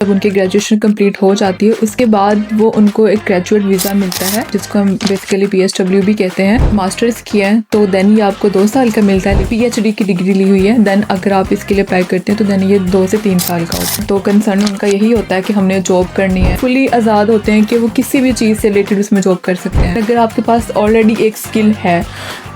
जब उनकी graduation complete हो जाती है उसके बाद वो उनको एक ग्रेजुएट वीज़ा मिलता है जिसको हम बेसिकली PSW भी कहते हैं। मास्टर्स किया है तो देन ये आपको 2 साल का मिलता है। PhD की डिग्री ली हुई है देन अगर आप इसके लिए अप्लाई करते हैं तो देन ये 2 से 3 साल का होता है। तो कंसर्न उनका यही होता है कि हमने जॉब करनी है, फुली आज़ाद होते हैं कि वो किसी भी चीज़ से रिलेटेड उसमें जॉब कर सकते हैं। अगर आपके पास ऑलरेडी एक स्किल है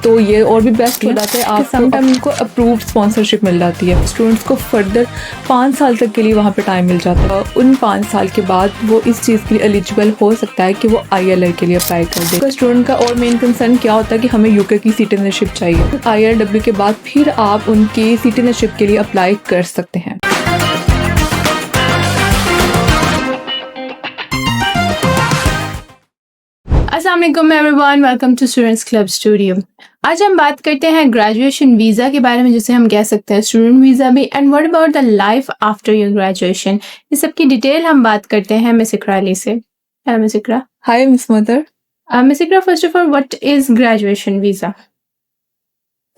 तो ये और भी बेस्ट हो जाता है। आप समटाइम उनको अप्रूव्ड स्पॉन्सरशिप मिल जाती है। स्टूडेंट्स को फर्दर 5 साल तक के लिए वहाँ पे टाइम मिल जाता है। उन 5 साल के बाद वो इस चीज़ के लिए एलिजिबल हो सकता है कि वो ILR के लिए अप्लाई कर दे। तो स्टूडेंट का और मेन कंसर्न क्या होता है कि हमें UK की सिटीजनशिप चाहिए। ILRW के बाद फिर आप उनकी सिटीजनशिप के लिए अप्लाई कर सकते हैं। अस्सलाम वालेकुम everyone, welcome to students club studio. आज हम बात करते हैं ग्रेजुएशन वीज़ा के बारे में, जिसे हम कह सकते हैं स्टूडेंट वीज़ा भी। And what about the life after your graduation, इस सब की डिटेल हम बात करते हैं मिस इकरा अली से। Hello miss Iqra. Hi miss mother. Miss Iqra, first of all what is graduation visa?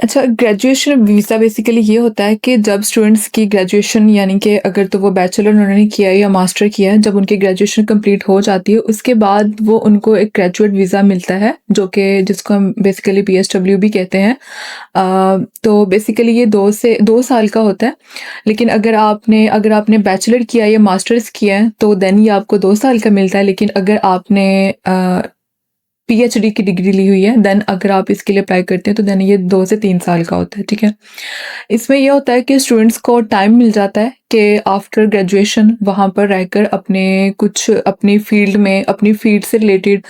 अच्छा, ग्रेजुएशन वीज़ा बेसिकली ये होता है कि जब स्टूडेंट्स की ग्रेजुएशन यानी कि अगर तो वो बैचलर उन्होंने किया है या मास्टर किया है, जब उनकी ग्रेजुएशन कंप्लीट हो जाती है उसके बाद वो उनको एक ग्रेजुएट वीज़ा मिलता है जो कि जिसको हम बेसिकली PSW भी कहते हैं। तो बेसिकली ये 2 साल का होता है। लेकिन अगर आपने बैचलर किया है या मास्टर्स किया है तो देन ये आपको 2 साल का मिलता है। लेकिन अगर आपने PhD की डिग्री ली हुई है देन अगर आप इसके लिए अप्लाई करते हैं तो देन ये 2 से 3 साल का होता है। ठीक है, इसमें यह होता है कि स्टूडेंट्स को टाइम मिल जाता है कि आफ्टर ग्रेजुएशन वहाँ पर रहकर अपनी फील्ड से रिलेटेड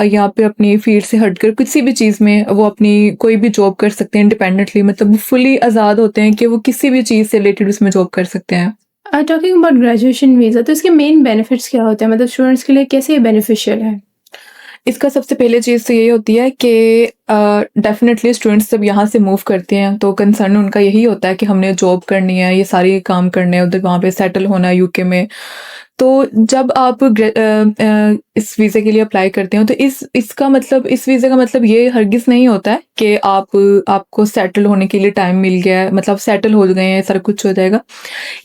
या फिर अपनी फील्ड से हटकर किसी भी चीज़ में वो अपनी कोई भी जॉब कर सकते हैं इंडिपेंडेंटली। मतलब वो फुली आज़ाद होते हैं कि वो किसी भी चीज़ से रिलेटेड उसमें जॉब कर सकते हैं। टॉकिंग अबाउट ग्रेजुएशन वीज़ा, तो इसके मेन बेनिफिट्स क्या होते हैं? मतलब स्टूडेंट्स के लिए कैसे ये बेनिफिशियल है? इसका सबसे पहले चीज़ तो यही होती है कि डेफिनेटली स्टूडेंट्स जब यहाँ से मूव करते हैं तो कंसर्न उनका यही होता है कि हमने जॉब करनी है, ये सारे काम करने हैं, उधर वहाँ पे सेटल होना है UK में। तो जब आप इस वीज़े के लिए अप्लाई करते हो तो इस वीज़े का मतलब ये हरगिज़ नहीं होता है कि आपको सेटल होने के लिए टाइम मिल गया है, मतलब सेटल हो गए हैं, सारा कुछ हो जाएगा।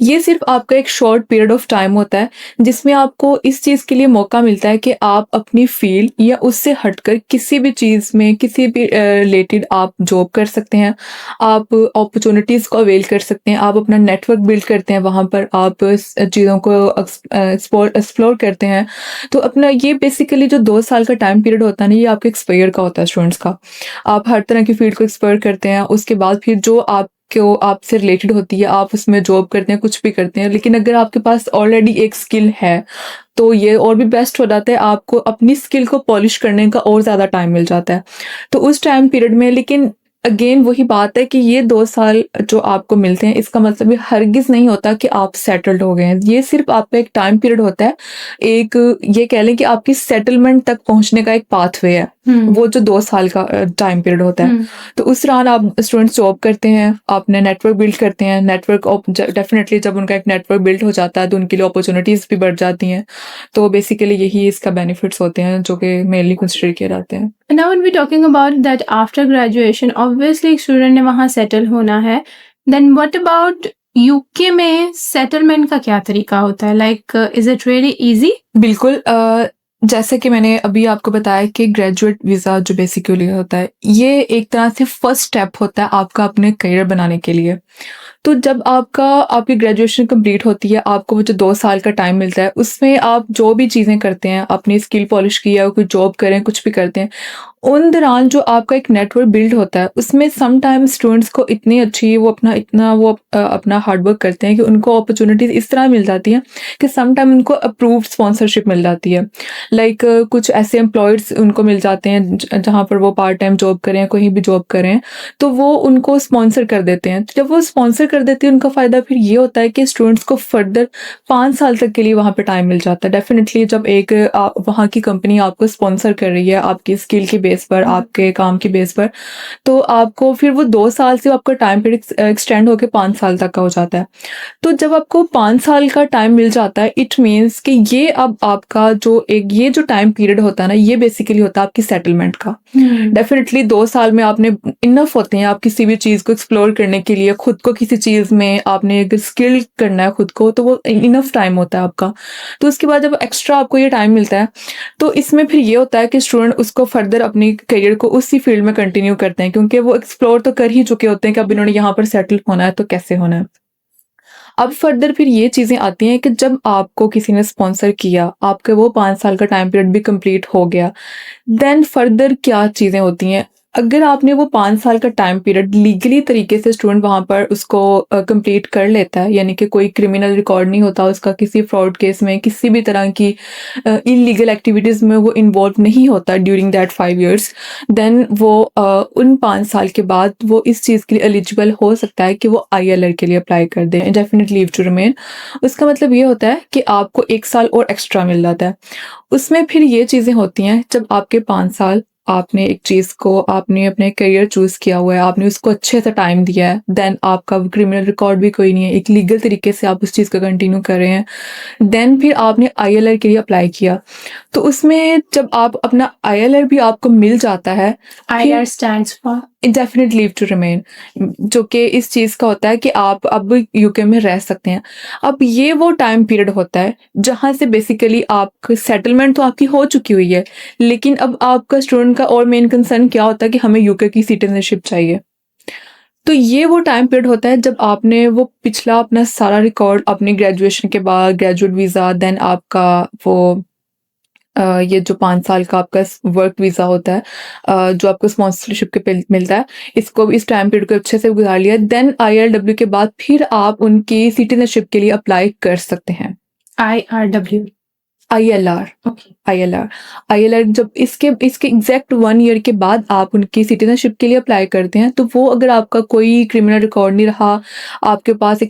ये सिर्फ आपका एक शॉर्ट पीरियड ऑफ टाइम होता है जिसमें आपको इस चीज़ के लिए मौका मिलता है कि आप अपनी फील्ड या उससे हटकर किसी भी चीज़ में किसी भी रिलेटेड आप जॉब कर सकते हैं। आप अपॉर्चुनिटीज़ को अवेल कर सकते हैं, आप अपना नेटवर्क बिल्ड करते हैं, वहाँ पर आप चीज़ों को एक्सप्लोर करते हैं। तो अपना ये बेसिकली जो 2 साल का टाइम पीरियड होता है ना, ये आपके एक्सपायर का होता है स्टूडेंट्स का। आप हर तरह की फील्ड को एक्सप्लोर करते हैं, उसके बाद फिर जो आपसे रिलेटेड होती है आप उसमें जॉब करते हैं, कुछ भी करते हैं। लेकिन अगर आपके पास ऑलरेडी एक स्किल है तो ये और भी बेस्ट हो जाता है, आपको अपनी स्किल को पॉलिश करने का और ज़्यादा टाइम मिल जाता है तो उस टाइम पीरियड में। लेकिन अगेन वही बात है कि ये 2 साल जो आपको मिलते हैं इसका मतलब ये हरगिज़ नहीं होता कि आप सेटल्ड हो गए हैं। ये सिर्फ आपका एक टाइम पीरियड होता है, एक ये कह लें कि आपकी सेटलमेंट तक पहुंचने का एक पाथवे है, वो जो 2 साल का टाइम पीरियड होता है। तो उस दौरान आप स्टूडेंट्स जॉब करते हैं, अपने नेटवर्क बिल्ड करते हैं। डेफिनेटली जब उनका एक नेटवर्क बिल्ड हो जाता है तो उनके लिए अपॉर्चुनिटीज़ भी बढ़ जाती हैं। तो बेसिकली यही इसका बेनिफिट्स होते हैं जो कि मेनली कंसिडर किए जाते हैं। Now when we're talking about that after graduation, obviously एक स्टूडेंट ने वहाँ सेटल होना है, then what about UK में सेटलमेंट का क्या तरीका होता है? Like is it really easy? बिल्कुल, जैसे कि मैंने अभी आपको बताया कि ग्रेजुएट वीज़ा जो बेसिकली होता है ये एक तरह से फर्स्ट स्टेप होता है आपका अपने करियर बनाने के लिए। तो जब आपकी ग्रेजुएशन कंप्लीट होती है, आपको वो जो 2 साल का टाइम मिलता है उसमें आप जो भी चीज़ें करते हैं, अपनी स्किल पॉलिश की या कोई जॉब करें, कुछ भी करते हैं, उन दौरान जो आपका एक नेटवर्क बिल्ड होता है उसमें समटाइम स्टूडेंट्स को इतनी अच्छी वो अपना हार्ड वर्क करते हैं कि उनको अपॉर्चुनिटीज़ इस तरह मिल जाती हैं कि समटाइम उनको अप्रूव्ड स्पॉन्सरशिप मिल जाती है। लाइक कुछ ऐसे एम्प्लॉयर्स उनको मिल जाते हैं जहाँ पर वो पार्ट टाइम जॉब करें, कहीं भी जॉब करें, तो वो उनको स्पॉन्सर कर देते हैं। तो जब वो स्पॉन्सर कर देती है उनका फ़ायदा फिर ये होता है कि स्टूडेंट्स को फर्दर 5 साल तक के लिए वहाँ पे टाइम मिल जाता है। डेफिनेटली जब एक वहाँ की कंपनी आपको स्पॉन्सर कर रही है आपकी स्किल के बेस पर, आपके काम की बेस पर, तो आपको फिर वो 2 साल से आपका टाइम पीरियड एक्सटेंड होकर 5 साल तक का हो जाता है। तो जब आपको 5 साल का टाइम मिल जाता है इट मीन्स कि ये अब आपका ये जो टाइम पीरियड होता है ना, ये बेसिकली होता है आपकी सेटलमेंट का। डेफिनेटली 2 साल में आपने इनफ होते हैं आप किसी भी चीज़ को एक्सप्लोर करने के लिए, खुद को किसी चीज़ में आपने अगर स्किल करना है खुद को, तो वो इनफ टाइम होता है आपका। तो उसके बाद जब एक्स्ट्रा आपको ये टाइम मिलता है, तो इसमें फिर ये होता है कि स्टूडेंट उसको फर्दर अपनी करियर को उसी फील्ड में कंटिन्यू करते हैं, क्योंकि वो एक्सप्लोर तो कर ही चुके होते हैं कि अब इन्होंने यहाँ पर सेटल होना है तो कैसे होना है। अब फर्दर फिर ये चीज़ें आती हैं कि जब आपको किसी ने स्पॉन्सर किया, आपका वो 5 साल का टाइम पीरियड भी कंप्लीट हो गया, देन फर्दर क्या चीज़ें होती हैं। अगर आपने वो 5 साल का टाइम पीरियड लीगली तरीके से स्टूडेंट वहाँ पर उसको कंप्लीट कर लेता है, यानी कि कोई क्रिमिनल रिकॉर्ड नहीं होता उसका, किसी फ्रॉड केस में, किसी भी तरह की इल्लीगल एक्टिविटीज़ में वो इन्वॉल्व नहीं होता ड्यूरिंग दैट 5 इयर्स, देन वो उन 5 साल के बाद वो इस चीज़ के लिए एलिजिबल हो सकता है कि वो ILR के लिए अप्लाई कर दें, इंडेफिनिट लीव टू रिमेन। उसका मतलब ये होता है कि आपको 1 साल और एक्स्ट्रा मिल जाता है। उसमें फिर ये चीज़ें होती हैं, जब आपके 5 साल आपने एक चीज़ को, आपने अपने करियर चूज़ किया हुआ है, आपने उसको अच्छे से टाइम दिया है, देन आपका क्रिमिनल रिकॉर्ड भी कोई नहीं है, एक लीगल तरीके से आप उस चीज़ को कंटिन्यू कर रहे हैं, देन फिर आपने ILR के लिए अप्लाई किया। तो उसमें जब आप अपना ILR भी आपको मिल जाता है, IR stands for indefinite leave to remain, जो कि इस चीज़ का होता है कि आप अब यूके में रह सकते हैं। अब ये वो टाइम पीरियड होता है जहाँ से बेसिकली आपकी सेटलमेंट तो आपकी हो चुकी हुई है, लेकिन अब आपका स्टूडेंट का और मेन कंसर्न क्या होता है कि हमें यूके की सिटीजनशिप चाहिए। तो ये वो टाइम पीरियड होता है जब आपने वो पिछला अपना सारा रिकॉर्ड, अपनी ग्रेजुएशन के बाद ग्रेजुएट वीज़ा, देन आपका वो ये जो 5 साल का आपका वर्क वीज़ा होता है, जो आपको स्पॉन्सरशिप के पे मिलता है, इसको इस टाइम पीरियड को अच्छे से गुजार लिया, देन ILW के बाद फिर आप उनकी सिटीजनशिप के लिए अप्लाई कर सकते हैं। IRW. ILR, Okay. ILR जब इसके एग्जैक्ट 1 ईयर के बाद आप उनकी सिटीजनशिप के लिए अप्लाई करते हैं, तो वो अगर आपका कोई क्रिमिनल रिकॉर्ड नहीं रहा, आपके पास आप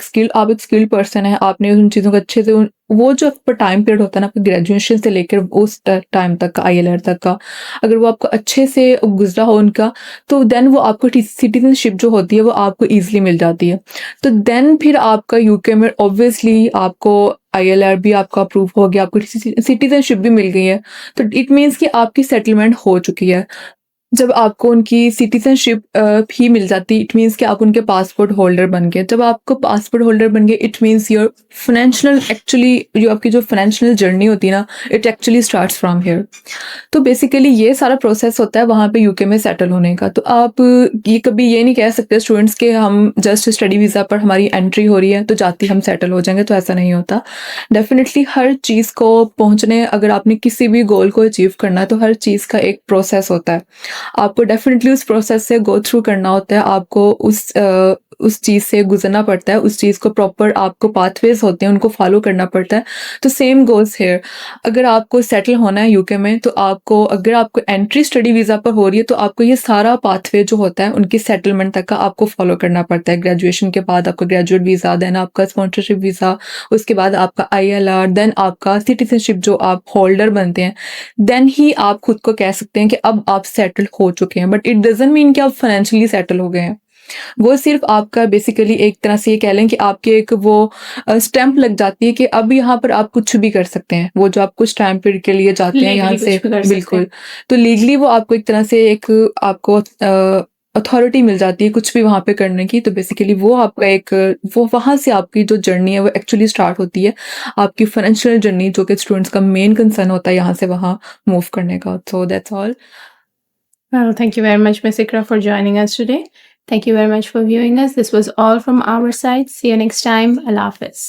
एक स्किल्ड पर्सन है, आपने उन चीज़ों को अच्छे से वो जो आपका टाइम पीरियड होता है ना, आपकी ग्रेजुएशन से लेकर उस टाइम तक का, ILR तक का, अगर वो आपको अच्छे से गुजरा हो उनका, तो देन वो आपको सिटीजनशिप जो होती है वो आपको ईजिली मिल जाती है। तो देन फिर आपका यूके में ऑब्वियसली आपको ILR भी आपका अप्रूव हो गया, आपको सिटीजनशिप भी मिल गई है, तो इट मीन्स कि आपकी सेटलमेंट हो चुकी है। जब आपको उनकी सिटीजनशिप भी मिल जाती, इट मीन्स कि आप उनके पासपोर्ट होल्डर बन गए। जब आपको पासपोर्ट होल्डर बन गए, it means your financial, actually जो आपकी जो फाइनेंशियल जर्नी होती है ना, it actually starts from here. तो बेसिकली ये सारा प्रोसेस होता है वहाँ पे यूके में सेटल होने का। तो आप ये कभी ये नहीं कह सकते स्टूडेंट्स के हम जस्ट स्टडी वीज़ा पर हमारी एंट्री हो रही है तो जाते ही हम सेटल हो जाएंगे, तो ऐसा नहीं होता। डेफिनेटली हर चीज़ को पहुँचने, अगर आपने किसी भी गोल को अचीव करना है, तो हर चीज़ का एक प्रोसेस होता है। आपको डेफिनेटली उस प्रोसेस से गो थ्रू करना होता है, आपको उस चीज़ से गुजरना पड़ता है, उस चीज़ को प्रॉपर आपको पाथवेज होते हैं उनको फॉलो करना पड़ता है। तो सेम गोज़ हियर, अगर आपको सेटल होना है यूके में, तो आपको, अगर आपको एंट्री स्टडी वीज़ा पर हो रही है, तो आपको ये सारा पाथवे जो होता है उनकी सेटलमेंट तक का आपको फॉलो करना पड़ता है। ग्रेजुएशन के बाद आपका ग्रेजुएट वीज़ा, देन आपका स्पॉन्सरशिप वीज़ा, उसके बाद आपका ILR, देन आपका सिटीजनशिप जो आप होल्डर बनते हैं, देन ही आप खुद को कह सकते हैं कि अब आप सेटल हो चुके हैं। बट इट डजंट मीन कि आप फाइनेंशियली सेटल हो गए हैं। वो सिर्फ आपका बेसिकली एक तरह से ये कह लें कि आपके एक वो स्टैंप लग जाती है कि अब यहाँ पर आप कुछ भी कर सकते हैं। वो जो आप कुछ टाइम पीरियड के लिए जाते हैं यहाँ Legally से, कुछ भी कर सकते बिल्कुल, हैं। तो लीगली वो आपको एक तरह से एक आपको अथॉरिटी मिल जाती है कुछ भी वहाँ पे करने की। तो बेसिकली वो आपका एक, वो वहाँ से आपकी जो जर्नी है वो एक्चुअली स्टार्ट होती है, आपकी फाइनेंशियल जर्नी, जो कि स्टूडेंट्स का मेन कंसर्न होता है यहाँ से वहाँ मूव करने का। So that's all. Well, thank you very much, Ms. Ikra, for joining us today. Thank you very much for viewing us. This was all from our side. See you next time. Allah Hafiz.